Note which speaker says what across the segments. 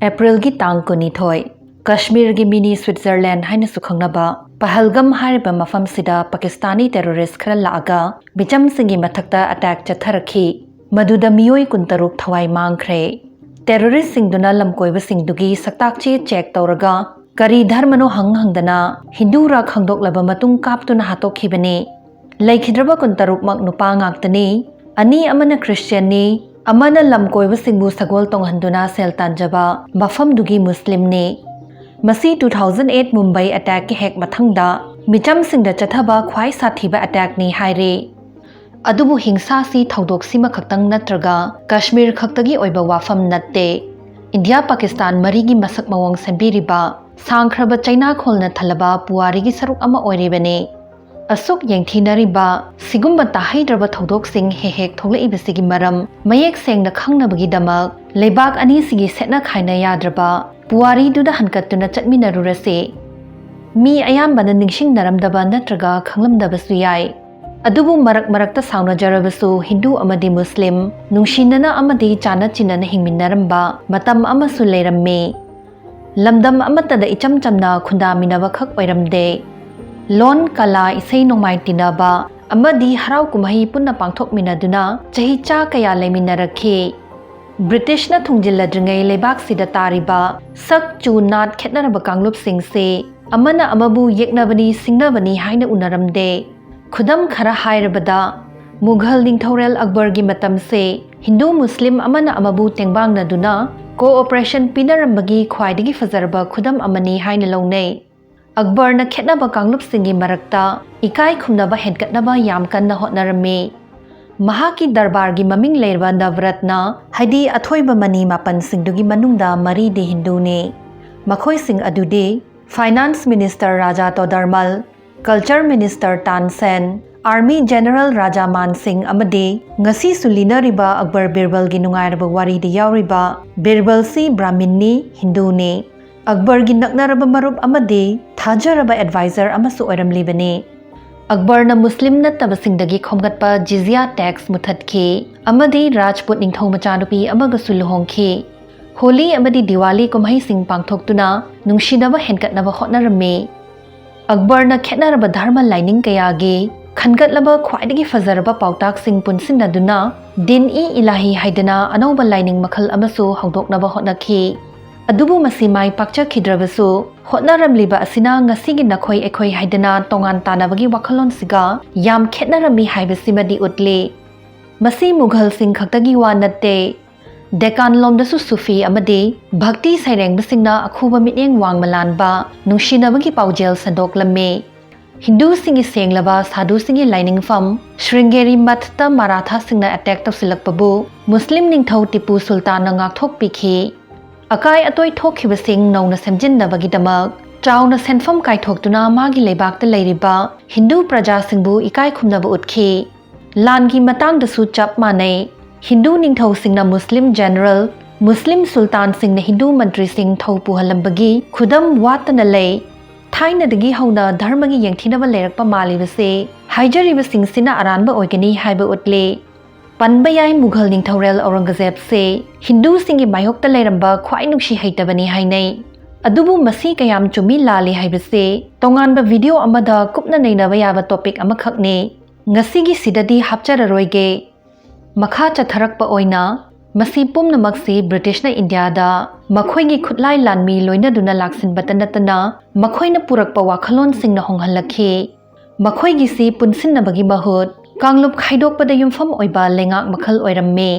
Speaker 1: April-gi tang kunithoi Kashmir-gi mini Switzerland haina sukhangnaba Pahalgam hariba mafam sida Pakistani terrorist khara laaga bicham singi mathakta attack chatharakhi maduda miyoi kuntaruk thawai mangkhre terrorist singduna lamkoiba singdugi saktakchi check tawraga kari dharmano hangdana Hindu ra khangdoklaba matung kaptuna hatokhibani laikhidraba kuntaruk mak nupa ngaktani ani amana Christian ni amana lamkoiba singbu sagol tonghanduna sel tanjaba mafam dugi Muslim ni Masi 2008 Mumbai attack ki hek mathangda micham singda chathaba khwai sathiba attack ni haire adubu hingsa si thodok sima khaktang natraga Kashmir khaktagi oiba wafam natte India Pakistan marigi masak mawang sambiriba sangkhraba China kholna thalaba puari gi saruk ama oiribane asuk yengthinariba sigumba tahaidraba thodok sing hehek thogleibasigi maram mayek sengna khangnabagi damak leibak ani sigi setna khaina yadraba puari duda hankatuna chatminarurase mi ayambana ningsing naramdaba natraga khanglamdabasu yai adubu marakta sauna jarabasu Hindu amadi Muslim nungshinana amadi chana chinana hingminaramba matam amasu leiramme lamdam amatada icham chamna khundaminaba khak oiramde lon kala isai nongmai tinaba amadi harau kumai punna pangthok minaduna chahi cha kaya leminarakhe British na thungjilladringai lebak sida tariba sak chu nat khetnaraba kanglup singse amana amabu yeknabani singnabani haina unaramde khudam khara hairabada Mughal ningthorel Akbar gi matamse Hindu Muslim amana amabu tengbangna duna cooperation pinarambagi khwaidagi fazarba khudam amani haina longnei Akbar na khetnaba kanglup singi marakta ikai khumnaba henkatnaba yam kanna hotnarame Mahaki darbar gi maming leirba Navratna haidi athoiba mani mapan singdugi manungda mari de Hindu ne makhoi sing adude Finance Minister Raja Todarmal Culture Minister Tan Sen Army General Raja Man Singh amade ngasi sulinariba Akbar Birbal gi nungairba wari de yauriba Birbal si Brahmin ni Hindu ne Akbar gi naknaraba marup amade thajaraba advisor amasu oiramlibane Akbar na Muslim nattaba singdagi khomgatpa jizya tax muthatkhe amadi Rajput ningthau machanupi amaga suluhongkhe Holi amadi Diwali kumhai sing pangthoktuna nungshinaba henkatnaba hotnarame Akbar na khetnaraba dharma lining kayage khangatlaba khwaidagi fazaraba pautak sing punsinnaduna din ilahi haidana anauba lining makhal amasu hawdoknaba hotnakhe adubu masimai pakcha khidrabasu hotnaramliba asina ngasigi nakhoi ekhoi haidana tongan tanabagi wakhalon siga yam khetnarami haibasimadi utle masi Mughal sing khaktagi wa natte Deccan lomdasu Sufi amade bhakti saireng basingna akhuba mityeng wangmalanba nungshinabagi paujel sandoklamme Hindu singi senglaba sadhu singi lining fam Sringeri mathta Maratha singna attack tawsilakpabu Muslim ningthau Tipu Sultan na ngakthok pikhe akai atoi thokhiba sing nauna semjinnabagi damak chauna senfam kaithoktuna magi leibakta leiriba Hindu praja singbu ikai khumnaba utkhe langi matangdasu chap manai Hindu ningthau singna Muslim General Muslim Sultan singna Hindu Mantri sing thau puhalambagi khudam watana lei thainadagi hauna dharmagi yengthinaba leirakpa malibase haijariba singsina aranba oigani haiba utle Panbayai Mughal ningthorel Aurangzeb se Hindu singi mayokta leiramba khwai nungshi haitabani hainai adubu masi kayam chumi lali haibase tonganba video amada kupna neinaba yaba topic amakhakne ngasigi sidadi hapchararoige makha chatharakpa oina masi pumnamaksi British na India da makhoigi khutlai lanmi loinaduna laksinba tanatana makhoina purakpa wakhalon singna honghalakhe makhoigi si punsinnabagi mahut Kanglup khaidokpada yumfam oiba lengak makhal oiramme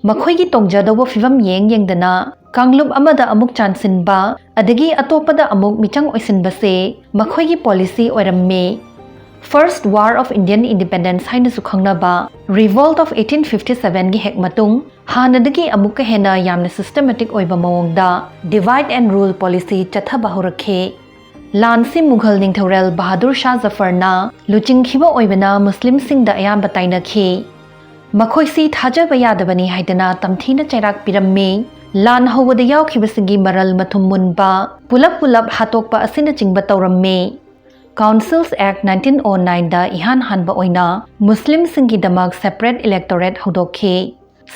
Speaker 1: makhoigi tongjadobo fivam yengdana Kanglup amada amuk chansinba adagi atopada amuk michang oisinbase makhoigi policy oiramme First War of Indian Independence haina sukhangnaba Revolt of 1857 gi hek matung hanadagi amuk ka hena yamna systematic oiba mawongda divide and rule policy chathaba horakhe Lansi Mughal ningthorel Bahadur Shah Zafarna luchingkhiba oibana Muslim singda ayamba tainakhe makhoisi thajaba yadabani haidana tamthina chairak piramme lan howada yaukhibasingi maral mathum munba pulap hatokpa asina chingba tawramme Councils Act 1909 da ihan hanba oina Muslim singi damak separate electorate hodokhe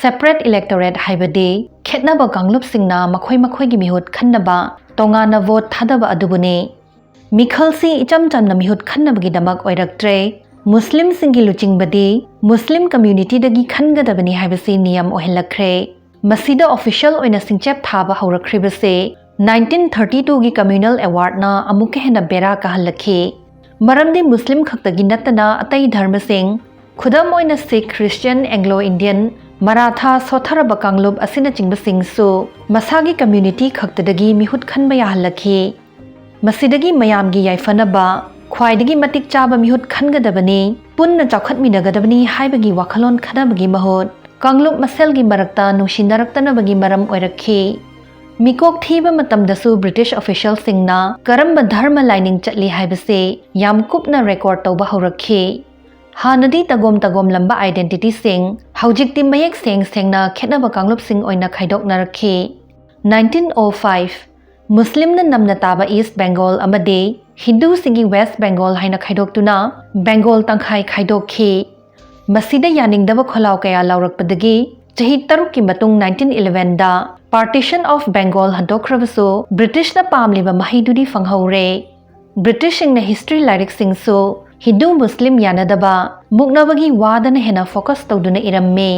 Speaker 1: separate electorate haibadi khetnaba kanglupsingna makhoi mihut khannaba tongana vote thadaba adubuni mikhalsi icham chamna mihut khannabagi damak oiraktre Muslim singi luchingbadi Muslim community dagi khangadabani haibasi niyam ohelakre masida official oina singchep thaba hourakhribase 1932 gi communal award na amuke hena bera kahalakhi maramdi Muslim khaktagi natana atai dharma sing khudam oina Sikh Christian Anglo Indian Maratha Sotharaba kanglub asina chingba sing su masagi community khaktadagi mihut khanba yahalakhi masidagi mayamgi yaifanaba khwaidagi matik chaba mihut khangadabani punna chawkhatminagadabani haibagi wakhalon khanabagi mahut kanglub maselgi marakta nungsindaraktanabagi maram oirakhi mikok thiba matamdasu British official singna karamba dharma lining chatli haibase yam kupna record tawba hourakhi hanadi tagom lamba identity sing haujikti mayek sengna khetnaba kanglub sing oina khaidoknarakhi 1905 Muslim na namna taba East Bengal amade Hindu singi West Bengal haina khaidoktuna Bengal tangkhai khaidokhi masida yaningdaba kholau kaya laurakpadagi chahi taruk ki matung 1911 da Partition of Bengal handokrabasu British na pamliba mahidudi fanghore British na history lyric singsu Hindu Muslim yanadaba muknabagi wadana hena focus tawduna iramme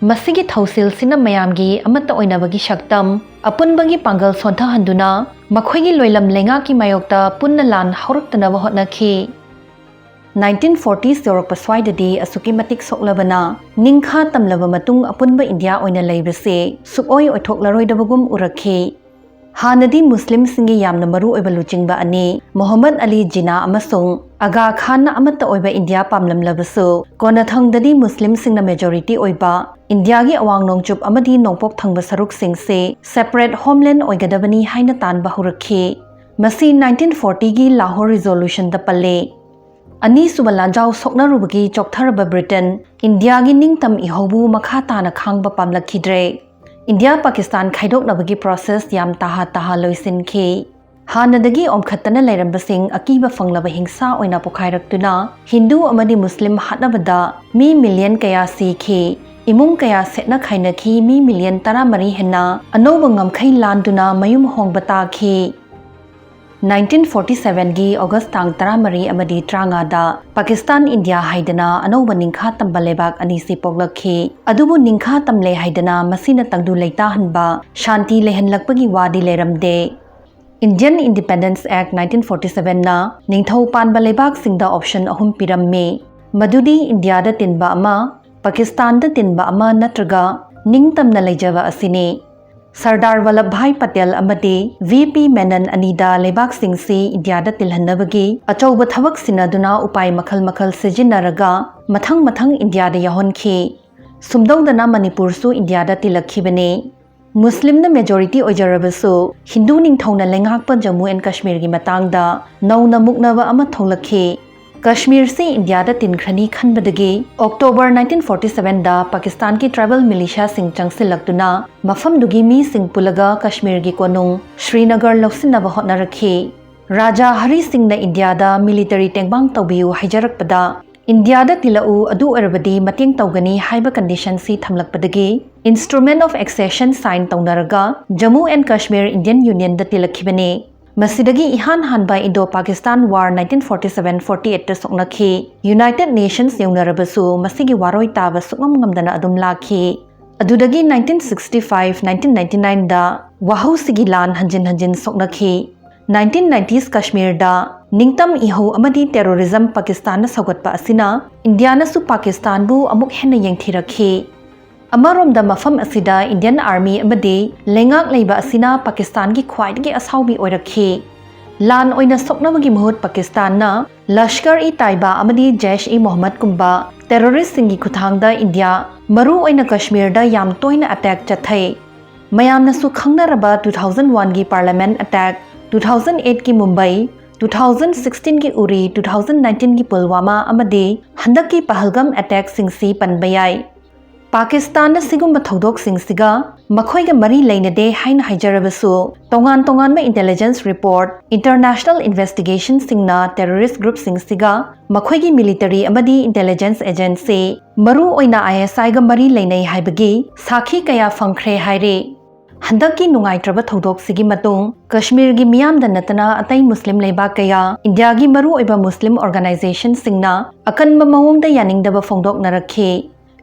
Speaker 1: masigi thausil sina mayamgi amata oinabagi shaktam apunbagi pangal sontha handuna makhoigi loilam lenga ki mayokta punna lan hauraktanaba hotnakhi 1940s yorok paswaidadi asuki matik soklabana ningkha tamlaba matung apunba India oina leibase sukoi oithoklaroi urakhi hanadi Muslim singi yamna maru oiba luchingba ani Muhammad Ali Jinnah amasung Aga Khan na amata oiba India pamlamlabasu konathangdadi Muslim singna majority oiba India gi awang nongchup amadi nongpok thangba saruk singse separate homeland oigadabani haina tanba hurakhi masi 1940 gi Lahore resolution da palle ani subalanjau soknarubagi choktharaba Britain India gi ningtam ihobu makha tana khangba pamlakhidre India Pakistan khaidoknabagi process yam taha loisinki hanadagi omkhatana leirambasing akiba fanglaba hingsa oina pokhairakuna Hindu amadi Muslim hatnabada mi million kaya sikhi imung kaya setna khainakhi mi million taramari henna anoba ngamkhai landuna mayum hongbata khi 1947 gi August tang taramari amadi tranga da Pakistan India haidana anoba ningkha tamba lebak anisi poglakhi adubu ningkha tamle haidana masina tangdu leita hanba shanti lehanlakpagi wadi leramde Indian Independence Act 1947 na ningthau panba lebak singda option ahum piramme madudi India da tinba ama Pakistan da tinba ama natraga ningtamna leijaba asine Sardar Vallabhbhai Patel amadi VP Menon anida lebak singsi India da tilhannabagi achauba thabak sinaduna upai makhal sijinaraga mathang India da yahonki sumdongdana Manipur su India da tilakhibane Muslim na majority ojarabasu Hindu ningthongna lengakpa Jammu and Kashmir gi matangda nauna muknaba ama tholakhi Kashmir se India da tinkrani khanbadagi October 1947 da Pakistan ki tribal militia sing changsilaktuna mafam dugi mi sing pulaga Kashmir gi konung Srinagar loksinaba hotnarakhi Raja Hari Singh na India da military tengbang tawbiu haijarakpada India da tilau adu arbadi mating tawgani haiba condition si thamlakpadagi Instrument of Accession sign tawnaraga Jammu and Kashmir Indian Union da tilakhibane Masidagi ihan hanba Indo-Pakistan War 1947-48 ta soknakhi United Nations yaunarabasu masigi waroi taba sukngamdana adum lakhi adudagi 1965-1999 da Wahau sigi lan hanjin soknakhi 1990s Kashmir da ningtam iho amadi terrorism Pakistan na sagatpa asina India na su Pakistan bu amuk henna yengthirakhi Amarom da mafam asida Indian Army amadi lengak leiba asina Pakistan gi khwaidagi asaubi oirakhi lan oina soknamagi muhut Pakistan na Lashkar-e-Taiba amadi Jaish-e-Mohammed kumba terrorist singi khuthangda India maru oina Kashmir da yam toina attack chathai mayamna su khangnaraba 2001 gi parliament attack 2008 ki Mumbai 2016 ki Uri 2019 ki Pulwama amadi handaki Pahalgam attack singsi panbayai Pakistan sigumba thawdoksingsiga makhoiga mari leinade haina haijarabasu tongan intelligence report international investigation singna terrorist group singsiga makhoigi military amadi intelligence agency maru oina ISI ga mari leinai haibagi sakhi kaya fangkhre haire handaki nungaitraba thawdoksigi matung Kashmir gi miyamda natana atai muslim leiba kaya India gi maru oiba muslim organization singna akanba mawongda yaningdaba phongdok narakhi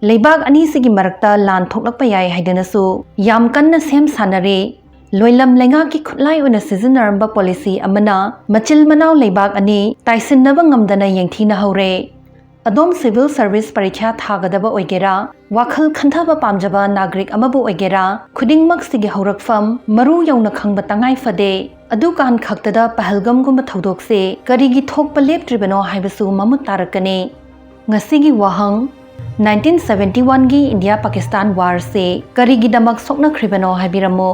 Speaker 1: Leibak ani sigi marakta lan thoknakpa yai haidanasu yam kanna sem sanare loilam lenga ki khutlai una sizinaramba policy amana machil manaw leibak ani taisinaba ngamdana yengthina hore adom civil service parikha thagadaba oigera wakhal khanthaba pamjaba nagrik amabu oigera khudingmaksigi Hourakphamdi maru yauna khangba tangai fade adu kan khaktada pahalgam gumba thodokse karigi thokpa leptribano haibasu mamut tarakane ngasigi wahang 1971 gi India Pakistan war se karigi damak sokna khribano habiramo